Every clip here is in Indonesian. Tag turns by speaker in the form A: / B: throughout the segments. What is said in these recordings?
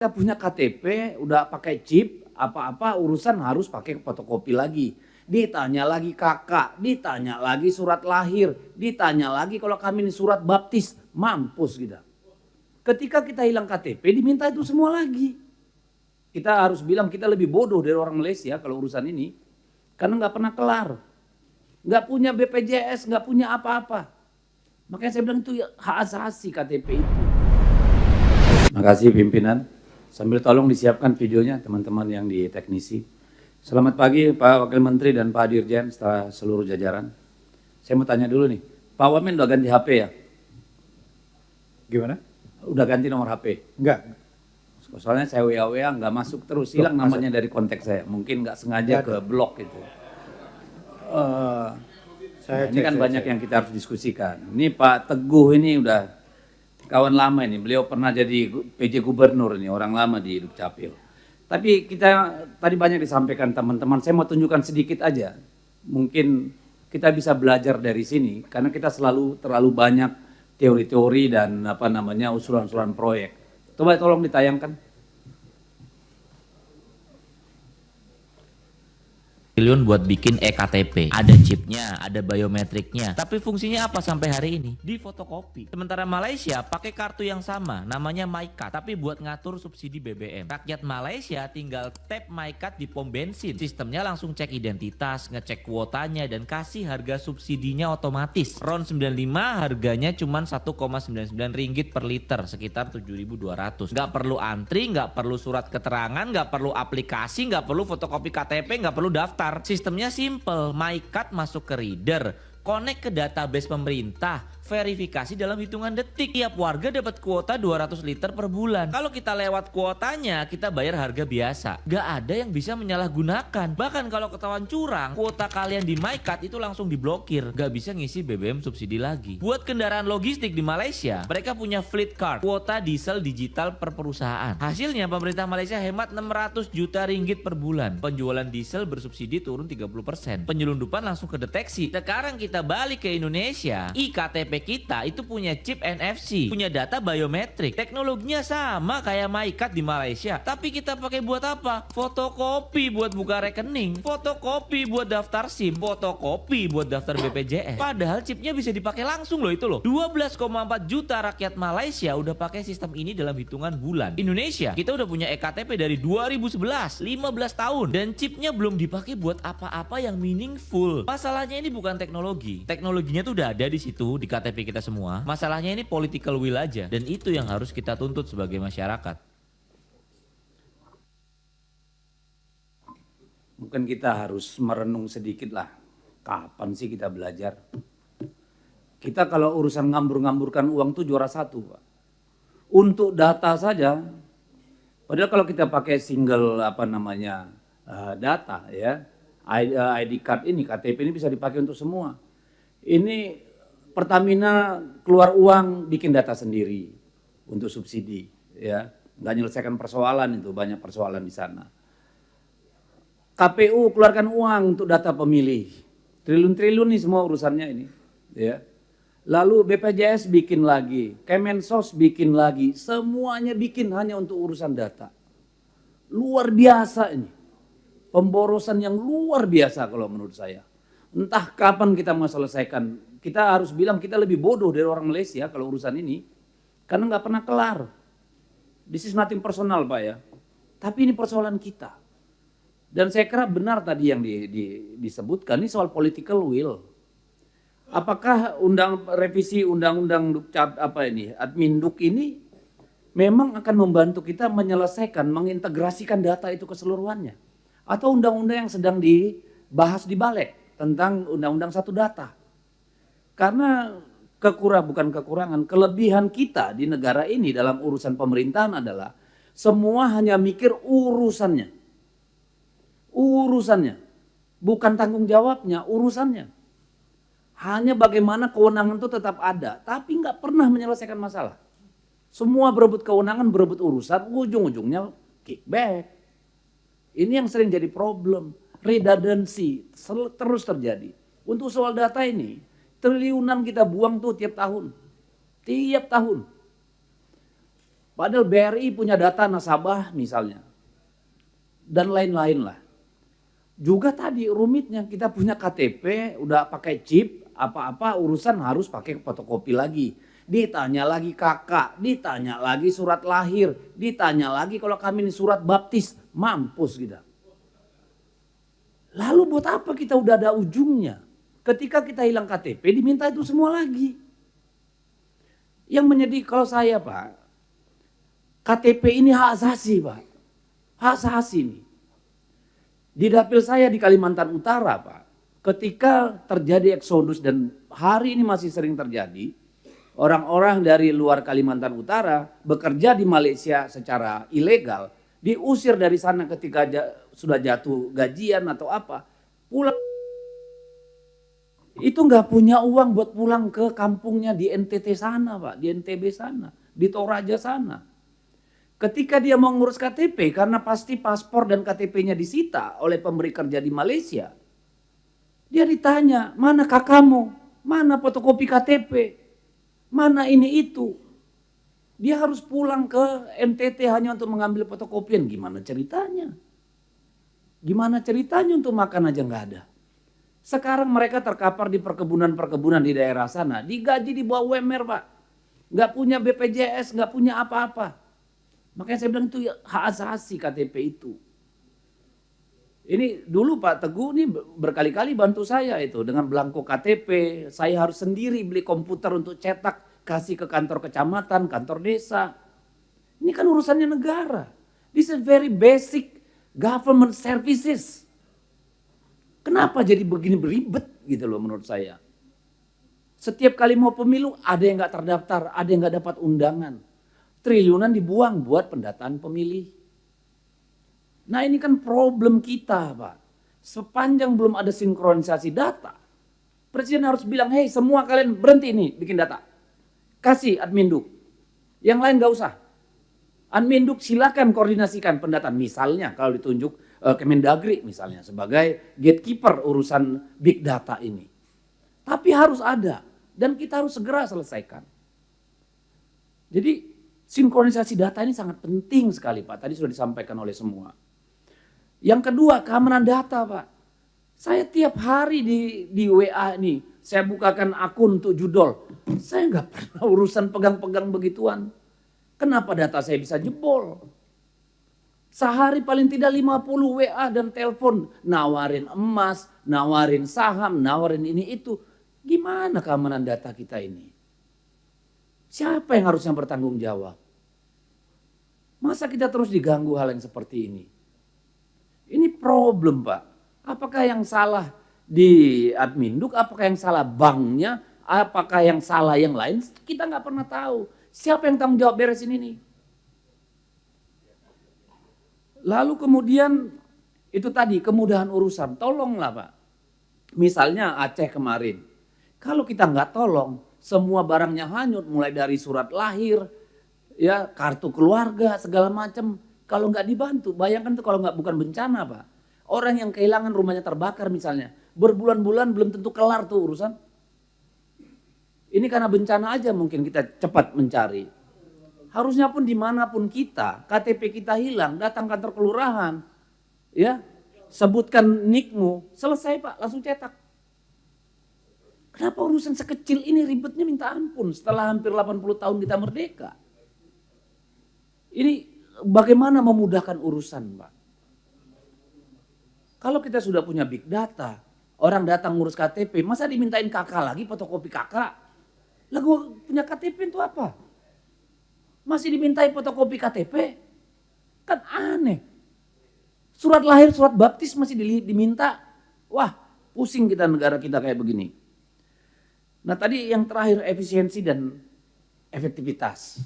A: Kita punya KTP, udah pakai chip, apa-apa urusan harus pakai fotokopi lagi. Ditanya lagi kakak, ditanya lagi surat lahir, ditanya lagi kalau kami ini surat baptis, mampus kita. Ketika kita hilang KTP diminta itu semua lagi. Kita harus bilang kita lebih bodoh dari orang Malaysia kalau urusan ini. Karena nggak pernah kelar. Nggak punya BPJS, nggak punya apa-apa. Makanya saya bilang itu hak asasi KTP itu. Makasih pimpinan. Sambil tolong disiapkan videonya teman-teman yang di teknisi. Selamat pagi Pak Wakil Menteri dan Pak Dirjen setelah seluruh jajaran. Saya mau tanya dulu nih, Pak Wamen udah ganti HP ya?
B: Gimana?
A: Udah ganti nomor HP?
B: Enggak.
A: Soalnya saya WA nggak masuk terus, hilang namanya dari konteks saya. Mungkin nggak sengaja ke blok gitu. Ini kan banyak yang kita harus diskusikan. Ini Pak Teguh ini udah kawan lama ini, beliau pernah jadi PJ Gubernur ini, orang lama di Dukcapil. Tapi kita tadi banyak disampaikan teman-teman, saya mau tunjukkan sedikit aja. Mungkin kita bisa belajar dari sini, karena kita selalu terlalu banyak teori-teori dan usulan-usulan proyek. Coba tolong ditayangkan.
C: Triliun buat bikin eKTP, ada chipnya, ada biometriknya, tapi fungsinya apa sampai hari ini? Di fotokopi. Sementara Malaysia pakai kartu yang sama, namanya MyCard, tapi buat ngatur subsidi BBM. Rakyat Malaysia tinggal tap MyCard di pom bensin, sistemnya langsung cek identitas, ngecek kuotanya, dan kasih harga subsidinya otomatis. RON 95 harganya cuma 1,99 ringgit per liter, sekitar 7.200. Nggak perlu antri, nggak perlu surat keterangan, nggak perlu aplikasi, nggak perlu fotokopi KTP, nggak perlu daftar. Sistemnya simple, MyCard masuk ke reader, connect ke database pemerintah, verifikasi dalam hitungan detik. Tiap warga dapat kuota 200 liter per bulan. Kalau kita lewat kuotanya, kita bayar harga biasa. Gak ada yang bisa menyalahgunakan. Bahkan kalau ketahuan curang, kuota kalian di MyCard itu langsung diblokir. Gak bisa ngisi BBM subsidi lagi. Buat kendaraan logistik di Malaysia, mereka punya fleet card, kuota diesel digital per perusahaan. Hasilnya pemerintah Malaysia hemat 600 juta ringgit per bulan. Penjualan diesel bersubsidi turun 30%. Penyelundupan langsung kedeteksi. Sekarang kita balik ke Indonesia, iKTP kita itu punya chip NFC, punya data biometrik. Teknologinya sama kayak MyCard di Malaysia, tapi kita pakai buat apa? Fotokopi buat buka rekening, fotokopi buat daftar SIM, fotokopi buat daftar BPJS. Padahal chipnya bisa dipakai langsung loh itu loh. 12,4 juta rakyat Malaysia udah pakai sistem ini dalam hitungan bulan. Indonesia, kita udah punya eKTP dari 2011, 15 tahun, dan chipnya belum dipakai buat apa-apa yang meaningful. Masalahnya ini bukan teknologi. Teknologinya tuh udah ada di situ di KTP kita semua. Masalahnya ini political will aja, dan itu yang harus kita tuntut sebagai masyarakat.
A: Mungkin kita harus merenung sedikit lah. Kapan sih kita belajar? Kita kalau urusan ngambur-ngamburkan uang tuh juara satu, Pak. Untuk data saja, padahal kalau kita pakai single data ya, ID card ini, KTP ini bisa dipakai untuk semua. Ini Pertamina keluar uang bikin data sendiri untuk subsidi, ya, nggak menyelesaikan persoalan itu, banyak persoalan di sana. KPU keluarkan uang untuk data pemilih, triliun-triliun nih semua urusannya ini, ya. Lalu BPJS bikin lagi, Kemensos bikin lagi, semuanya bikin hanya untuk urusan data. Luar biasa ini, pemborosan yang luar biasa kalau menurut saya. Entah kapan kita mau selesaikan. Kita harus bilang kita lebih bodoh dari orang Malaysia kalau urusan ini. Karena nggak pernah kelar. This is nothing personal Pak ya. Tapi ini persoalan kita. Dan saya kira benar tadi yang disebutkan, ini soal political will. Apakah revisi undang-undang Adminduk ini memang akan membantu kita menyelesaikan, mengintegrasikan data itu keseluruhannya? Atau undang-undang yang sedang dibahas di Balik tentang undang-undang satu data? Karena kelebihan kita di negara ini dalam urusan pemerintahan adalah semua hanya mikir urusannya. Urusannya. Bukan tanggung jawabnya, urusannya. Hanya bagaimana kewenangan itu tetap ada, tapi nggak pernah menyelesaikan masalah. Semua berebut kewenangan, berebut urusan, ujung-ujungnya kickback. Ini yang sering jadi problem. Redundancy terus terjadi. Untuk soal data ini, triliunan kita buang tuh tiap tahun. Tiap tahun. Padahal BRI punya data nasabah misalnya. Dan lain-lain lah. Juga tadi rumitnya kita punya KTP, udah pakai chip, apa-apa urusan harus pakai fotokopi lagi. Ditanya lagi kakak, ditanya lagi surat lahir, ditanya lagi kalau kami ini surat baptis, mampus kita. Lalu buat apa kita udah ada ujungnya? Ketika kita hilang KTP diminta itu semua lagi. Yang menyedih kalau saya Pak, KTP ini hak asasi Pak, hak asasi ini. Di dapil saya di Kalimantan Utara Pak, ketika terjadi eksodus dan hari ini masih sering terjadi, orang-orang dari luar Kalimantan Utara bekerja di Malaysia secara ilegal, diusir dari sana ketika sudah jatuh gajian atau apa, pulang. Itu nggak punya uang buat pulang ke kampungnya di NTT sana Pak, di NTB sana, di Toraja sana. Ketika dia mau ngurus KTP karena pasti paspor dan KTP-nya disita oleh pemberi kerja di Malaysia. Dia ditanya, mana kakakmu? Mana fotokopi KTP? Mana ini itu? Dia harus pulang ke NTT hanya untuk mengambil fotokopian. Gimana ceritanya? Gimana ceritanya untuk makan aja nggak ada. Sekarang mereka terkapar di perkebunan-perkebunan di daerah sana. Digaji di bawah UMR Pak. Nggak punya BPJS, nggak punya apa-apa. Makanya saya bilang itu hak asasi KTP itu. Ini dulu Pak Teguh ini berkali-kali bantu saya itu dengan belangko KTP. Saya harus sendiri beli komputer untuk cetak, kasih ke kantor kecamatan, kantor desa. Ini kan urusannya negara. This is very basic government services. Kenapa jadi begini beribet gitu loh menurut saya. Setiap kali mau pemilu ada yang gak terdaftar, ada yang gak dapat undangan. Triliunan dibuang buat pendataan pemilih. Nah ini kan problem kita Pak. Sepanjang belum ada sinkronisasi data, Presiden harus bilang, hei semua kalian berhenti nih bikin data. Kasih Adminduk. Yang lain gak usah. Adminduk silakan koordinasikan pendataan. Misalnya kalau ditunjuk Kemendagri misalnya sebagai gatekeeper urusan big data ini. Tapi harus ada dan kita harus segera selesaikan. Jadi sinkronisasi data ini sangat penting sekali Pak. Tadi sudah disampaikan oleh semua. Yang kedua keamanan data Pak. Saya tiap hari di WA nih. Saya bukakan akun untuk judol. Saya nggak pernah urusan pegang-pegang begituan. Kenapa data saya bisa jebol? Sehari paling tidak 50 WA dan telepon. Nawarin emas, nawarin saham, nawarin ini itu. Gimana keamanan data kita ini? Siapa yang harusnya bertanggung jawab? Masa kita terus diganggu hal yang seperti ini? Ini problem Pak. Apakah yang salah di Adminduk? Apakah yang salah banknya? Apakah yang salah yang lain? Kita nggak pernah tahu. Siapa yang tanggung jawab beresin ini? Lalu kemudian itu tadi kemudahan urusan. Tolonglah Pak. Misalnya Aceh kemarin. Kalau kita nggak tolong, semua barangnya hanyut mulai dari surat lahir, ya kartu keluarga segala macam. Kalau nggak dibantu, bayangkan tuh kalau nggak bukan bencana Pak. Orang yang kehilangan rumahnya terbakar misalnya, berbulan-bulan belum tentu kelar tuh urusan. Ini karena bencana aja mungkin kita cepat mencari. Harusnya pun dimanapun kita, KTP kita hilang, datang kantor kelurahan, ya sebutkan nikmu, selesai Pak, langsung cetak. Kenapa urusan sekecil ini ribetnya minta ampun setelah hampir 80 tahun kita merdeka? Ini bagaimana memudahkan urusan Pak? Kalau kita sudah punya big data, orang datang ngurus KTP, masa dimintain kakak lagi fotokopi kakak? Lah gue punya KTP itu apa? Masih dimintai fotokopi KTP? Kan aneh. Surat lahir, surat baptis masih diminta. Wah pusing kita negara kita kayak begini. Nah tadi yang terakhir efisiensi dan efektivitas.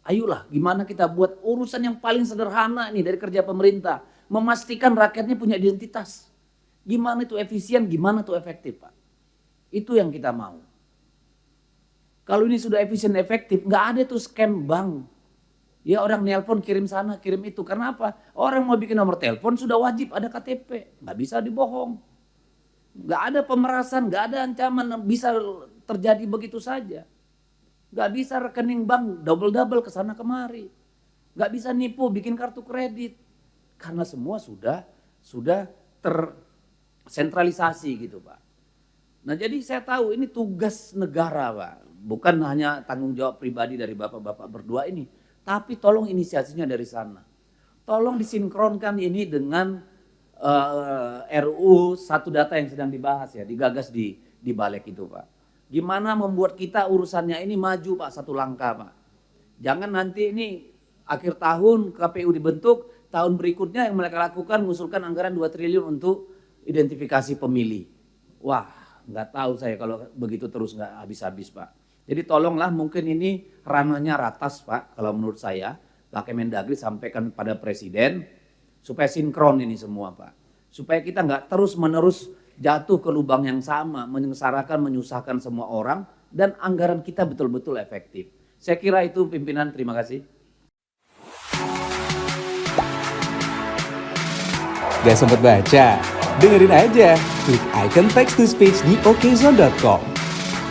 A: Ayolah gimana kita buat urusan yang paling sederhana nih dari kerja pemerintah. Memastikan rakyatnya punya identitas. Gimana itu efisien, gimana itu efektif Pak. Itu yang kita mau. Kalau ini sudah efisien efektif, nggak ada tuh scam bank. Ya orang nelpon kirim sana, kirim itu. Karena apa? Orang mau bikin nomor telepon sudah wajib ada KTP. Nggak bisa dibohong. Nggak ada pemerasan, nggak ada ancaman bisa terjadi begitu saja. Nggak bisa rekening bank double-double ke sana kemari. Nggak bisa nipu bikin kartu kredit. Karena semua sudah tersentralisasi gitu Pak. Nah jadi saya tahu ini tugas negara Pak. Bukan hanya tanggung jawab pribadi dari bapak-bapak berdua ini. Tapi tolong inisiasinya dari sana. Tolong disinkronkan ini dengan RUU satu data yang sedang dibahas ya, digagas di balik itu Pak. Gimana membuat kita urusannya ini maju Pak satu langkah Pak. Jangan nanti ini akhir tahun KPU dibentuk, tahun berikutnya yang mereka lakukan mengusulkan anggaran 2 triliun untuk identifikasi pemilih. Wah nggak tahu saya kalau begitu terus nggak habis-habis Pak. Jadi tolonglah mungkin ini ranahnya ratas Pak kalau menurut saya. Pak Kemendagri sampaikan pada Presiden supaya sinkron ini semua Pak. Supaya kita nggak terus-menerus jatuh ke lubang yang sama, menyengsarakan, menyusahkan semua orang, dan anggaran kita betul-betul efektif. Saya kira itu pimpinan, terima kasih.
D: Gak sempet baca? Dengerin aja, klik icon text to speech di okezone.com.